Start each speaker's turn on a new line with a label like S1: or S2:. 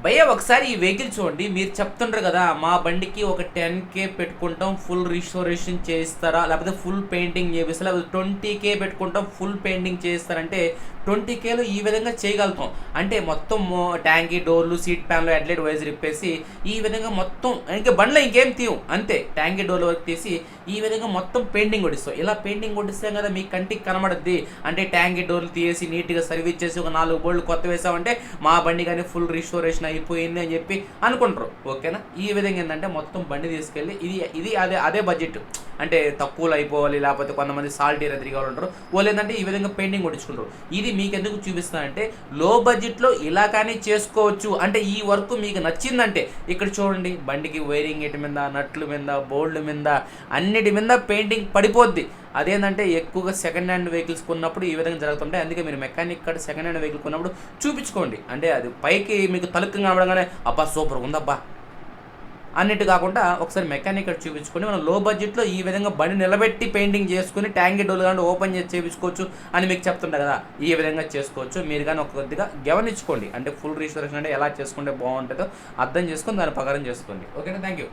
S1: భయ్యా ఒకసారి ఈ వెహికల్ చూడండి. మీరు చెప్తుంటారు కదా మా బండికి ఒక 10K పెట్టుకుంటాం, ఫుల్ రిస్టోరేషన్ చేయిస్తారా, లేకపోతే ఫుల్ పెయింటింగ్ చేపిస్తారా, లేకపోతే 20K పెట్టుకుంటాం ఫుల్ పెయింటింగ్ చేయిస్తారంటే 20Kలో ఈ విధంగా చేయగలుగుతాం. అంటే మొత్తం ట్యాంకీ డోర్లు, సీట్ ప్యాన్లు, హెడ్లైట్ వైజర్ ఇప్పేసి ఈ విధంగా మొత్తం ఇంకా బండ్లో ఇంకేం తీయం, అంతే ట్యాంకీ డోర్ల వరకు తీసి ఈ విధంగా మొత్తం పెయింటింగ్ కొట్టిస్తాం. ఇలా పెయింటింగ్ కొట్టిస్తాం కదా మీ కంటికి కనబడద్ది. అంటే ట్యాంకీ డోర్లు తీసి నీట్గా సర్వీస్ చేసి ఒక 4 బోల్డ్ కొత్త వేసామంటే మా బండి కానీ ఫుల్ రిస్టోరేషన్ అయిపోయింది అని చెప్పి అనుకుంటారు. ఓకేనా? ఈ విధంగా ఏంటంటే మొత్తం బండి తీసుకెళ్ళి ఇది అదే బడ్జెట్. అంటే తక్కువలో అయిపోవాలి, లేకపోతే కొంతమంది సాల్ట్ ఏరియా తిరిగాళ్ళు ఉంటారు, వాళ్ళు ఏంటంటే ఈ విధంగా పెయింటింగ్ కొట్టించుకుంటారు. ఇది మీకు ఎందుకు చూపిస్తానంటే లో బడ్జెట్లో ఇలా కానీ చేసుకోవచ్చు. అంటే ఈ వర్క్ మీకు నచ్చిందంటే ఇక్కడ చూడండి, బండికి వైరింగ్ ఎటు మీద, నట్లు మీద, బోల్డ్ మీద, అన్నిటి మీద పెయింటింగ్ పడిపోద్ది. అదేంటంటే ఎక్కువగా సెకండ్ హ్యాండ్ వెహికల్స్ కొన్నప్పుడు ఈ విధంగా జరుగుతుంటాయి. అందుకే మీరు మెకానిక్ కాడ సెకండ్ హ్యాండ్ వెహికల్ కొన్నప్పుడు చూపించుకోండి. అంటే అది పైకి మీకు తలుక్కంగా కనబడగానే అబ్బా సూపర్ ఉందబ్బా అన్నిటి కాకుండా ఒకసారి మెకానిక్ కాడ చూపించుకొని మనం లో బడ్జెట్లో ఈ విధంగా బండి నిలబెట్టి పెయింటింగ్ చేసుకుని ట్యాంక్ డోర్లు కానీ ఓపెన్ చేసి చేయించుకోవచ్చు అని మీకు చెప్తుంటా కదా. ఈ విధంగా చేసుకోవచ్చు. మీరు కానీ ఒక కొద్దిగా గమనించుకోండి. అంటే ఫుల్ రిజిస్ట్రేషన్ అంటే ఎలా చేసుకుంటే బాగుంటుందో అర్థం చేసుకొని దాని ప్రకారం చేసుకోండి. ఓకేనా? Thank you.